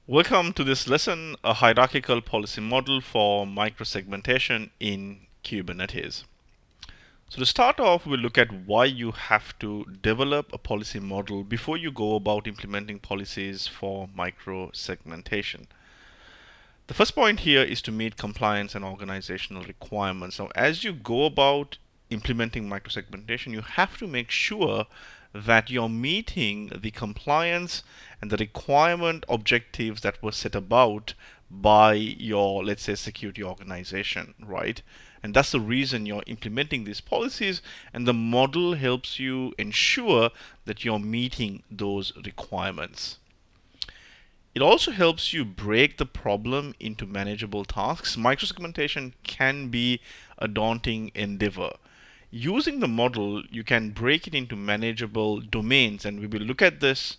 Welcome to this lesson, a hierarchical policy model for microsegmentation in Kubernetes. So to start off, we'll look at why you have to develop a policy model before you go about implementing policies for microsegmentation. The first point here is to meet compliance and organizational requirements. Now, as you go about implementing microsegmentation, you have to make sure that you're meeting the compliance and the requirement objectives that were set about by your, let's say, security organization, right? And that's the reason you're implementing these policies, and the model helps you ensure that you're meeting those requirements. It also helps you break the problem into manageable tasks. Microsegmentation can be a daunting endeavor. Using the model, you can break it into manageable domains, and we will look at this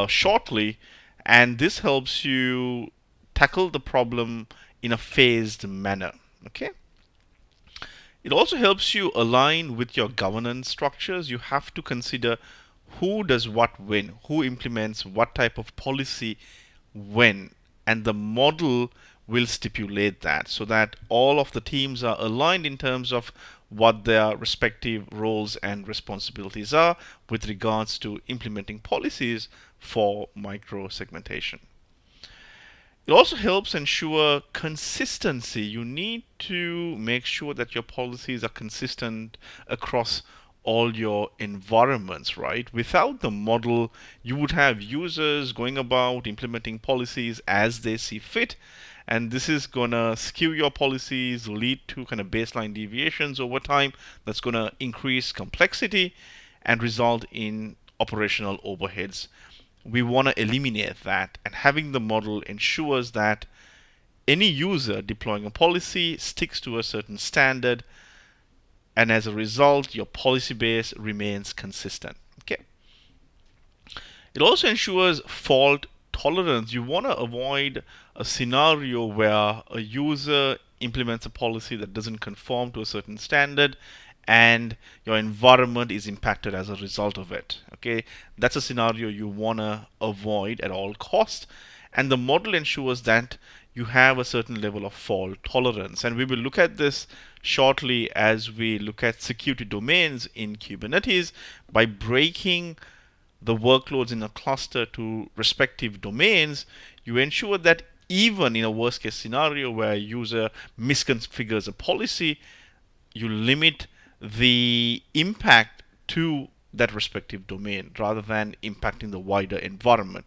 shortly. And this helps you tackle the problem in a phased manner. Okay. It also helps you align with your governance structures. You have to consider who does what when, who implements what type of policy when, and the model will stipulate that so that all of the teams are aligned in terms of what their respective roles and responsibilities are with regards to implementing policies for microsegmentation. It also helps ensure consistency. You need to make sure that your policies are consistent across all your environments, right? Without the model, you would have users going about implementing policies as they see fit. And this is going to skew your policies, lead to kind of baseline deviations over time. That's going to increase complexity and result in operational overheads. We want to eliminate that, and having the model ensures that any user deploying a policy sticks to a certain standard, and as a result your policy base remains consistent. Okay. It also ensures fault tolerance. You want to avoid a scenario where a user implements a policy that doesn't conform to a certain standard and your environment is impacted as a result of it. Okay, that's a scenario you want to avoid at all costs, and the model ensures that you have a certain level of fault tolerance. And we will look at this shortly as we look at security domains in Kubernetes. By breaking the workloads in a cluster to respective domains, you ensure that even in a worst case scenario where a user misconfigures a policy, you limit the impact to that respective domain rather than impacting the wider environment.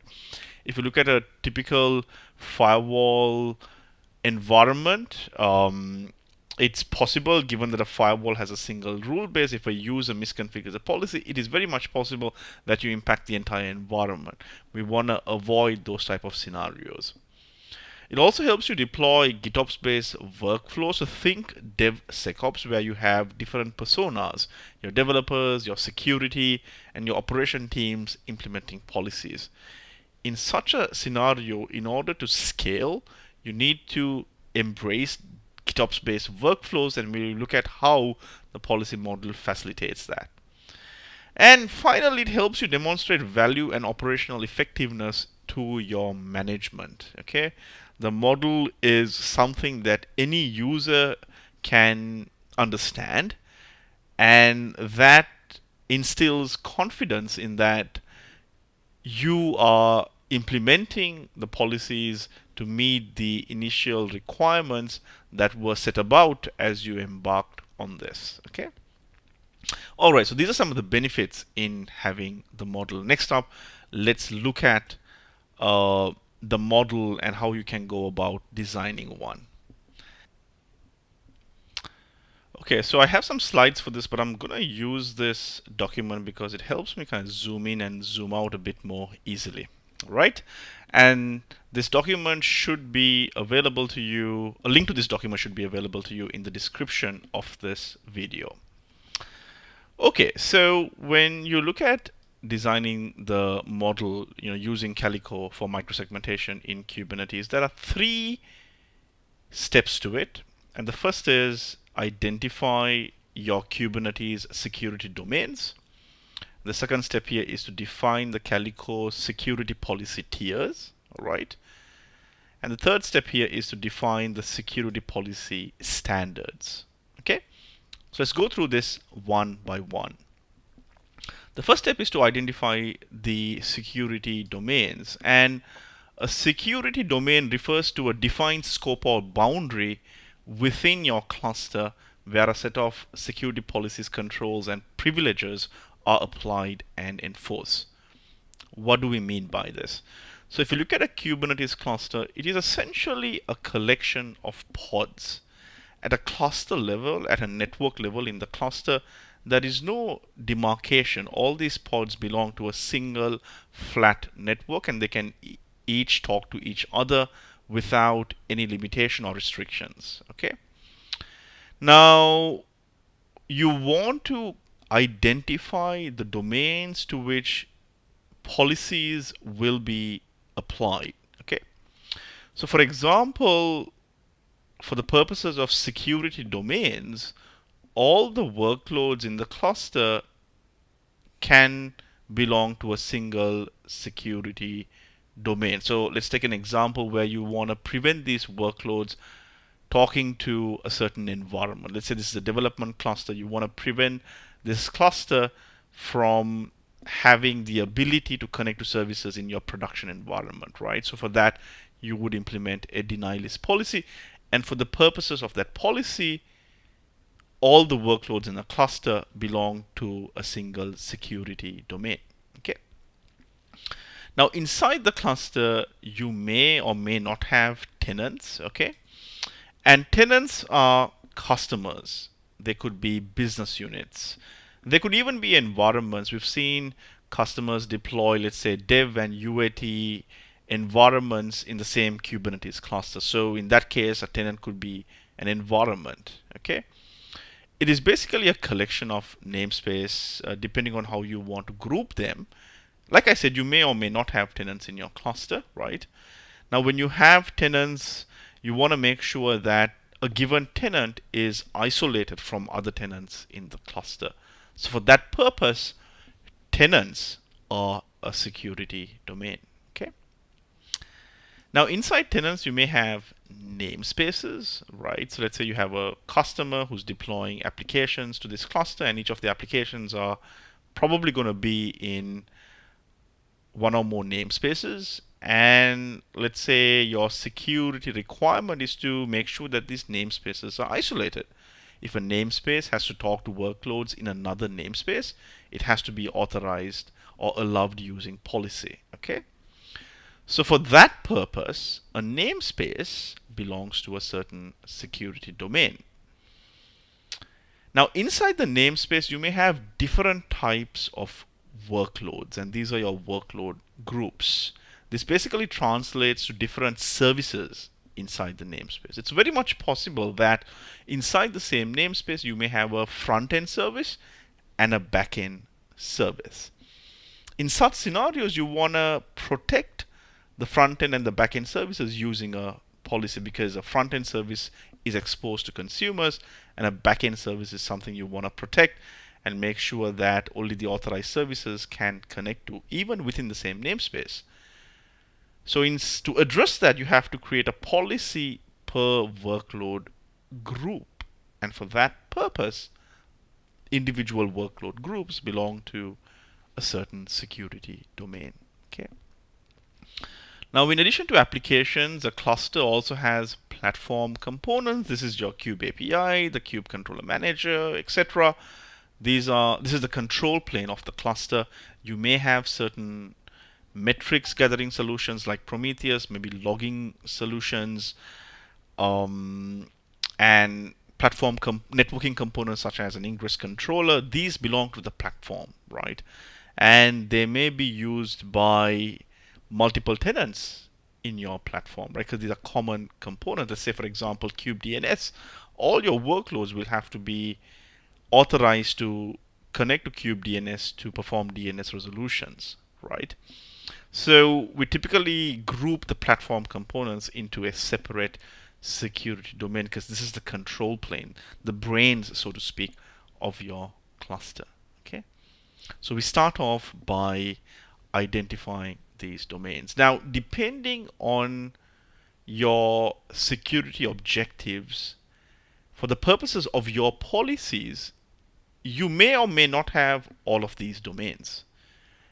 If you look at a typical firewall environment, it's possible, given that a firewall has a single rule base, if a user misconfigures a policy, it is very much possible that you impact the entire environment. We want to avoid those type of scenarios. It also helps you deploy GitOps-based workflows. So think DevSecOps, where you have different personas, your developers, your security, and your operation teams implementing policies. In such a scenario, in order to scale, you need to embrace GitOps-based workflows, and we'll look at how the policy model facilitates that. And finally, it helps you demonstrate value and operational effectiveness to your management. Okay, the model is something that any user can understand, and that instills confidence in that you are implementing the policies to meet the initial requirements that were set about as you embarked on this. Okay. All right, so these are some of the benefits in having the model. Next up, let's look at the model and how you can go about designing one. Okay, so I have some slides for this, but I'm going to use this document because it helps me kind of zoom in and zoom out a bit more easily. Right? And this document should be available to you, a link to this document should be available to you in the description of this video. Okay, so when you look at designing the model, using Calico for microsegmentation in Kubernetes, there are 3 steps to it. And the first is identify your Kubernetes security domains. The second step here is to define the Calico security policy tiers. all right? And the third step here is to define the security policy standards. Okay, so let's go through this one by one. The first step is to identify the security domains, and a security domain refers to a defined scope or boundary within your cluster where a set of security policies, controls, and privileges are applied and enforced. What do we mean by this? So if you look at a Kubernetes cluster, it is essentially a collection of pods. At a cluster level, at a network level in the cluster, there is no demarcation. All these pods belong to a single flat network, and they can each talk to each other without any limitation or restrictions. Okay. Now, you want to identify the domains to which policies will be applied. Okay. So for example, for the purposes of security domains, all the workloads in the cluster can belong to a single security domain. So let's take an example where you want to prevent these workloads talking to a certain environment. Let's say this is a development cluster. You want to prevent this cluster from having the ability to connect to services in your production environment, right? So for that, you would implement a deny list policy. And for the purposes of that policy, all the workloads in a cluster belong to a single security domain. Okay. Now inside the cluster, you may or may not have tenants. Okay. And tenants are customers. They could be business units. They could even be environments. We've seen customers deploy, let's say, dev and UAT environments in the same Kubernetes cluster. So in that case, a tenant could be an environment. Okay. It is basically a collection of namespace, depending on how you want to group them. Like I said, you may or may not have tenants in your cluster, right? Now, when you have tenants, you want to make sure that a given tenant is isolated from other tenants in the cluster. So for that purpose, tenants are a security domain. Okay. Now inside tenants, you may have namespaces, right? So let's say you have a customer who's deploying applications to this cluster, and each of the applications are probably going to be in one or more namespaces. And let's say your security requirement is to make sure that these namespaces are isolated. If a namespace has to talk to workloads in another namespace, it has to be authorized or allowed using policy. Okay. So for that purpose, a namespace belongs to a certain security domain. Now inside the namespace, you may have different types of workloads, and these are your workload groups. This basically translates to different services inside the namespace. It's very much possible that inside the same namespace, you may have a front-end service and a back-end service. In such scenarios, you want to protect the front-end and the back-end services using a policy, because a front-end service is exposed to consumers and a back-end service is something you want to protect and make sure that only the authorized services can connect to, even within the same namespace. So to address that, you have to create a policy per workload group. And for that purpose, individual workload groups belong to a certain security domain. Okay. Now, in addition to applications, a cluster also has platform components. This is your Kube API, the Kube Controller Manager, etc. This is the control plane of the cluster. You may have certain metrics gathering solutions like Prometheus, maybe logging solutions, and platform networking components such as an ingress controller. These belong to the platform, right? And they may be used by multiple tenants in your platform, right? Because these are common components. Let's say, for example, kubedns. All your workloads will have to be authorized to connect to kubedns to perform DNS resolutions, right? So we typically group the platform components into a separate security domain because this is the control plane, the brains, so to speak, of your cluster. Okay. So we start off by identifying these domains. Now, depending on your security objectives, for the purposes of your policies, you may or may not have all of these domains.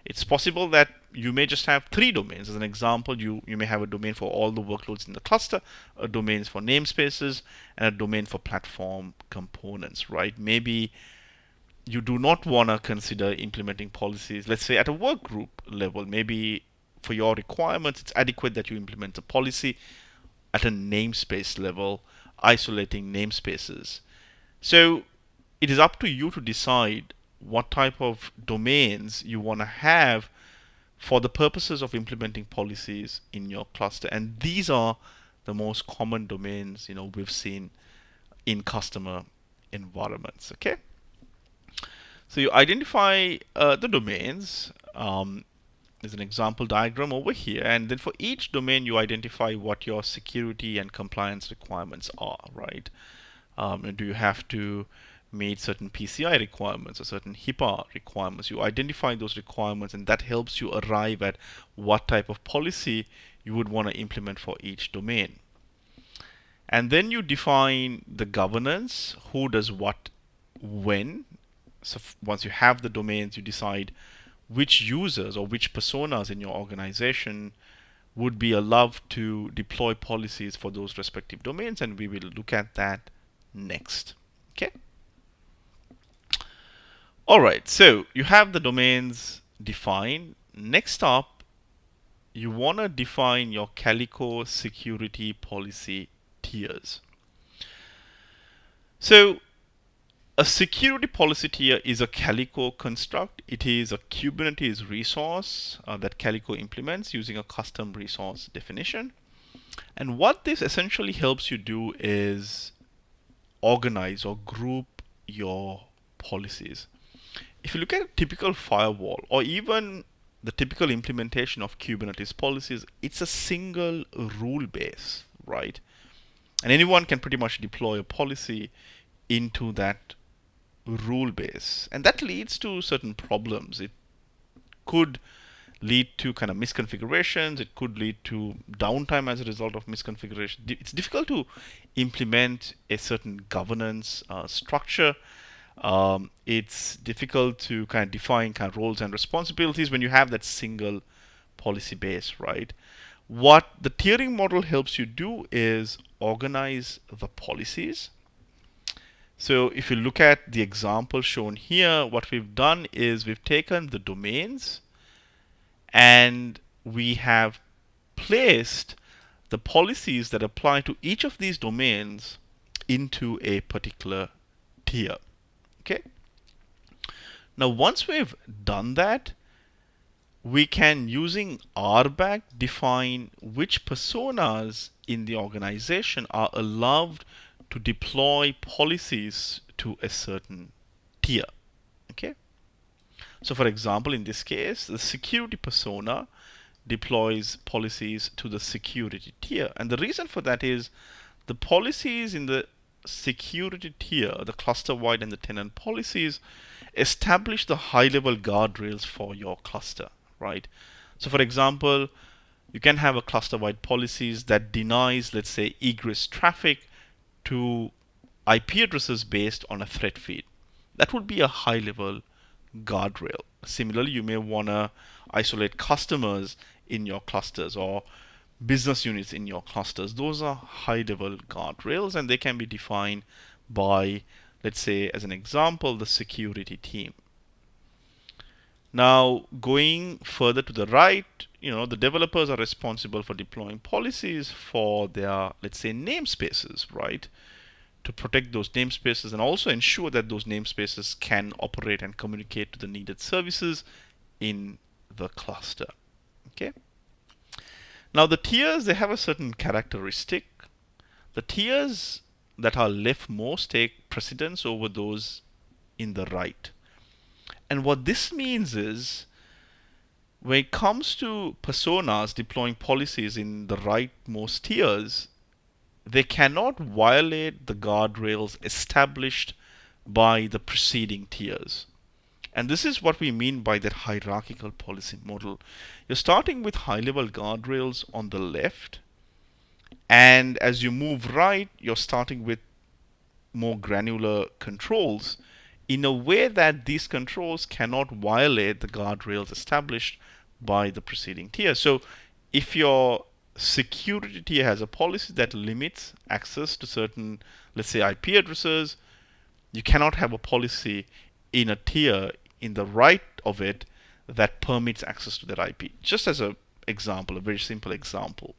It's possible that you may just have 3 domains. As an example, you may have a domain for all the workloads in the cluster, a domain for namespaces, and a domain for platform components, right? Maybe you do not want to consider implementing policies, let's say at a work group level. Maybe for your requirements, it's adequate that you implement a policy at a namespace level, isolating namespaces. So it is up to you to decide what type of domains you want to have for the purposes of implementing policies in your cluster. And these are the most common domains we've seen in customer environments. Okay, so you identify the domains. There's an example diagram over here, and then for each domain you identify what your security and compliance requirements are, right? Do you have to meet certain PCI requirements or certain HIPAA requirements? You identify those requirements, and that helps you arrive at what type of policy you would want to implement for each domain. And then you define the governance, who does what, when. So once you have the domains, you decide which users or which personas in your organization would be allowed to deploy policies for those respective domains, and we will look at that next. Okay. All right, so you have the domains defined. Next up, you want to define your Calico security policy tiers. So a security policy tier is a Calico construct. It is a Kubernetes resource that Calico implements using a custom resource definition. And what this essentially helps you do is organize or group your policies. If you look at a typical firewall or even the typical implementation of Kubernetes policies, it's a single rule base, right? And anyone can pretty much deploy a policy into that rule base. And that leads to certain problems. It could lead to kind of misconfigurations. It could lead to downtime as a result of misconfiguration. It's difficult to implement a certain governance structure. It's difficult to kind of define kind of roles and responsibilities when you have that single policy base, right? What the tiering model helps you do is organize the policies. So if you look at the example shown here, what we've done is we've taken the domains and we have placed the policies that apply to each of these domains into a particular tier. Okay. Now, once we've done that, we can, using RBAC, define which personas in the organization are allowed to deploy policies to a certain tier. Okay. So, for example, in this case, the security persona deploys policies to the security tier, and the reason for that is the policies in the security tier, the cluster-wide and the tenant policies, establish the high-level guardrails for your cluster, right? So for example, you can have a cluster-wide policies that denies, let's say, egress traffic to IP addresses based on a threat feed. That would be a high-level guardrail. Similarly, you may want to isolate customers in your clusters or business units in your clusters. Those are high-level guardrails, and they can be defined by, let's say, as an example, the security team. Now, going further to the right, the developers are responsible for deploying policies for their, let's say, namespaces, right? To protect those namespaces and also ensure that those namespaces can operate and communicate to the needed services in the cluster. Okay. Now the tiers, they have a certain characteristic. The tiers that are leftmost take precedence over those in the right. And what this means is, when it comes to personas deploying policies in the rightmost tiers, they cannot violate the guardrails established by the preceding tiers. And this is what we mean by that hierarchical policy model. You're starting with high-level guardrails on the left, and as you move right, you're starting with more granular controls in a way that these controls cannot violate the guardrails established by the preceding tier. So if your security tier has a policy that limits access to certain, let's say, IP addresses, you cannot have a policy in a tier in the right of it that permits access to that IP. Just as an example, a very simple example.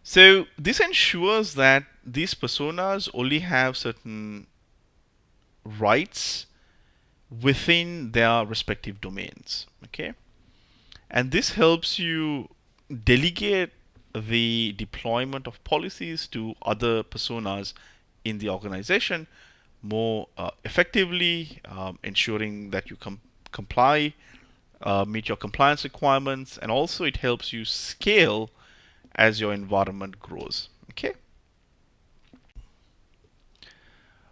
So this ensures that these personas only have certain rights within their respective domains. Okay, and this helps you delegate the deployment of policies to other personas in the organization more effectively, ensuring that you comply, meet your compliance requirements, and also it helps you scale as your environment grows.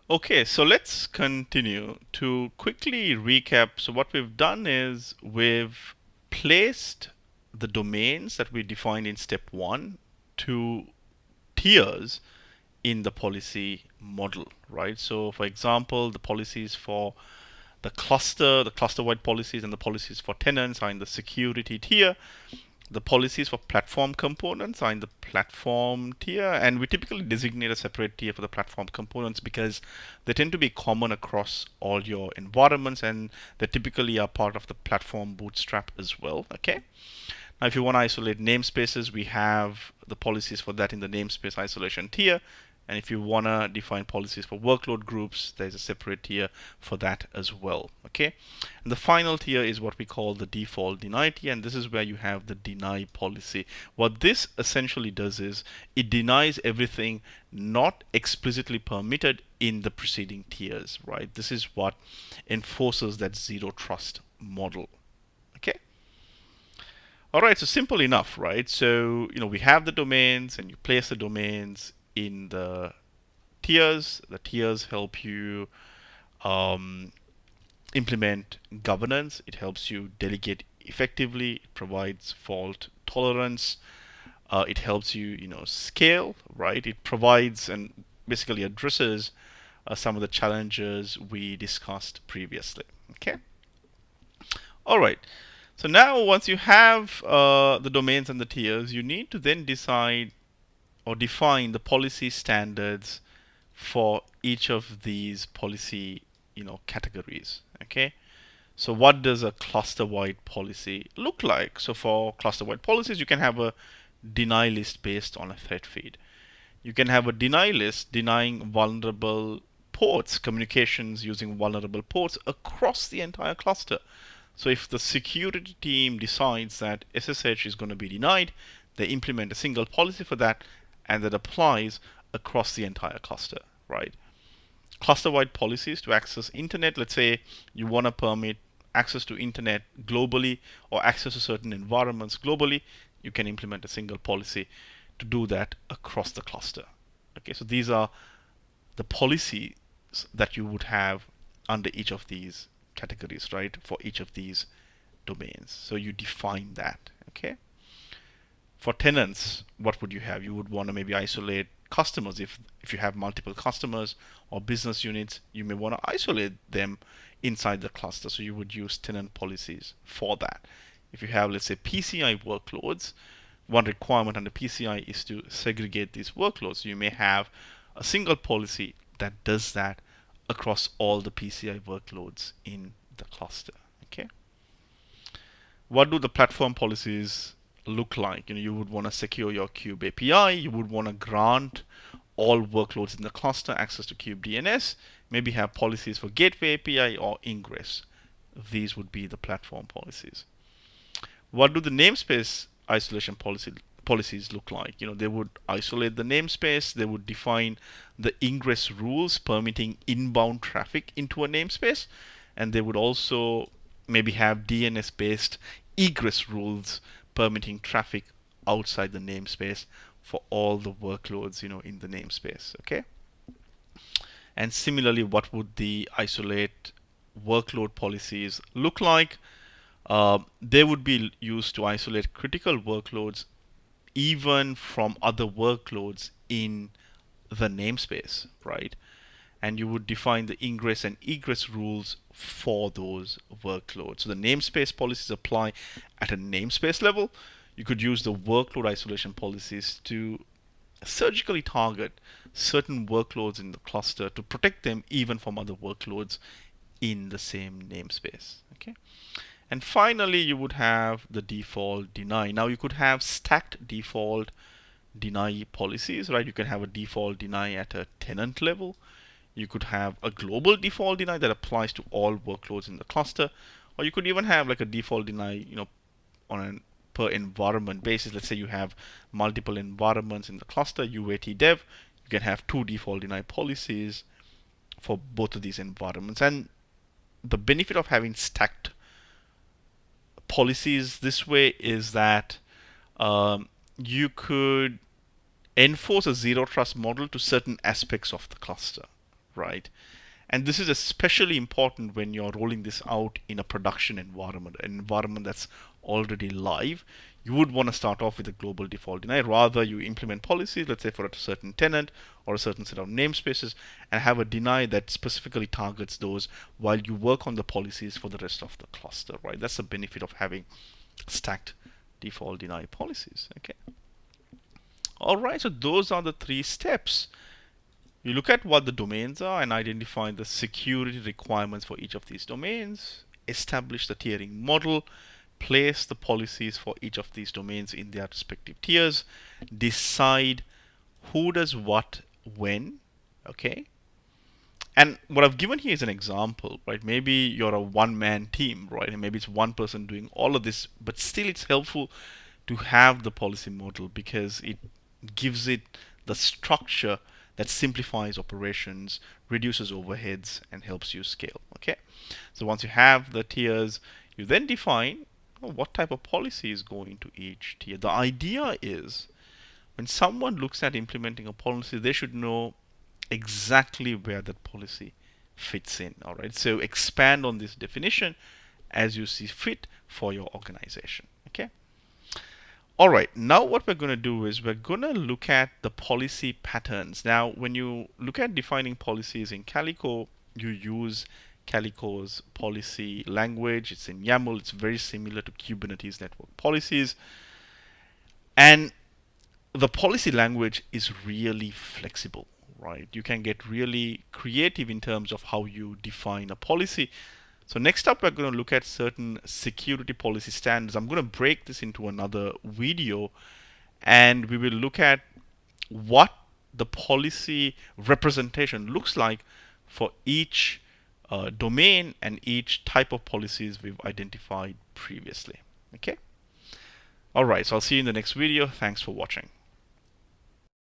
Okay, so let's continue to quickly recap. So what we've done is we've placed the domains that we defined in step 1 to tiers in the policy model, right? So for example, the policies for the cluster-wide policies and the policies for tenants are in the security tier. The policies for platform components are in the platform tier, and we typically designate a separate tier for the platform components because they tend to be common across all your environments, and they typically are part of the platform bootstrap as well. Okay. Now, if you want to isolate namespaces, we have the policies for that in the namespace isolation tier. And if you want to define policies for workload groups, there's a separate tier for that as well. Okay. And the final tier is what we call the default deny tier, and this is where you have the deny policy. What this essentially does is it denies everything not explicitly permitted in the preceding tiers, right? This is what enforces that zero trust model. Okay. All right, so simple enough, right? So, we have the domains and you place the domains in the tiers. The tiers help you implement governance. It helps you delegate effectively. It provides fault tolerance. It helps you, scale, right? It provides and basically addresses some of the challenges we discussed previously. Okay. All right. So now once you have the domains and the tiers, you need to then decide or define the policy standards for each of these policy categories. Okay, so what does a cluster-wide policy look like? So for cluster-wide policies, you can have a deny list based on a threat feed. You can have a deny list denying vulnerable ports, communications using vulnerable ports across the entire cluster. So if the security team decides that SSH is going to be denied, they implement a single policy for that, and that applies across the entire cluster, right? Cluster-wide policies to access internet. Let's say you want to permit access to internet globally or access to certain environments globally. You can implement a single policy to do that across the cluster. Okay, so these are the policies that you would have under each of these categories, right? For each of these domains. So you define that. Okay. For tenants, what would you have? You would want to maybe isolate customers. If you have multiple customers or business units, you may want to isolate them inside the cluster. So you would use tenant policies for that. If you have, let's say, PCI workloads, one requirement under PCI is to segregate these workloads. So you may have a single policy that does that across all the PCI workloads in the cluster. Okay. What do the platform policies look like? You would want to secure your Kube API. You would want to grant all workloads in the cluster access to Kube DNS. Maybe have policies for gateway API or ingress. These would be the platform policies. What do the namespace isolation policies look like? They would isolate the namespace. They would define the ingress rules permitting inbound traffic into a namespace, and they would also maybe have DNS-based egress rules permitting traffic outside the namespace for all the workloads in the namespace. Okay. And similarly, what would the isolate workload policies look like. They would be used to isolate critical workloads even from other workloads in the namespace, right? And you would define the ingress and egress rules for those workloads. So the namespace policies apply at a namespace level. You could use the workload isolation policies to surgically target certain workloads in the cluster to protect them even from other workloads in the same namespace. Okay. And finally, you would have the default deny. Now you could have stacked default deny policies, right? You can have a default deny at a tenant level. You could have a global default deny that applies to all workloads in the cluster, or you could even have like a default deny, on a per environment basis. Let's say you have multiple environments in the cluster, UAT dev, you can have 2 default deny policies for both of these environments. And the benefit of having stacked policies this way is that you could enforce a zero trust model to certain aspects of the cluster, right? And this is especially important when you're rolling this out in a production environment, an environment that's already live. You would want to start off with a global default deny. Rather, you implement policies, let's say for a certain tenant or a certain set of namespaces, and have a deny that specifically targets those while you work on the policies for the rest of the cluster, right? That's the benefit of having stacked default deny policies, okay? All right, so those are the 3 steps. You look at what the domains are and identify the security requirements for each of these domains, establish the tiering model, place the policies for each of these domains in their respective tiers, decide who does what when, okay? And what I've given here is an example, right? Maybe you're a one-man team, right? And maybe it's one person doing all of this, but still it's helpful to have the policy model because it gives it the structure that simplifies operations, reduces overheads, and helps you scale. Okay, so once you have the tiers, you then define what type of policy is going to each tier. The idea is when someone looks at implementing a policy, they should know exactly where that policy fits in. All right, so expand on this definition as you see fit for your organization. Okay. All right, now what we're going to do is we're going to look at the policy patterns. Now, when you look at defining policies in Calico, you use Calico's policy language. It's in YAML. It's very similar to Kubernetes network policies. And the policy language is really flexible, right? You can get really creative in terms of how you define a policy. So next up, we're going to look at certain security policy standards. I'm going to break this into another video, and we will look at what the policy representation looks like for each domain and each type of policies we've identified previously. Okay. All right. So I'll see you in the next video. Thanks for watching.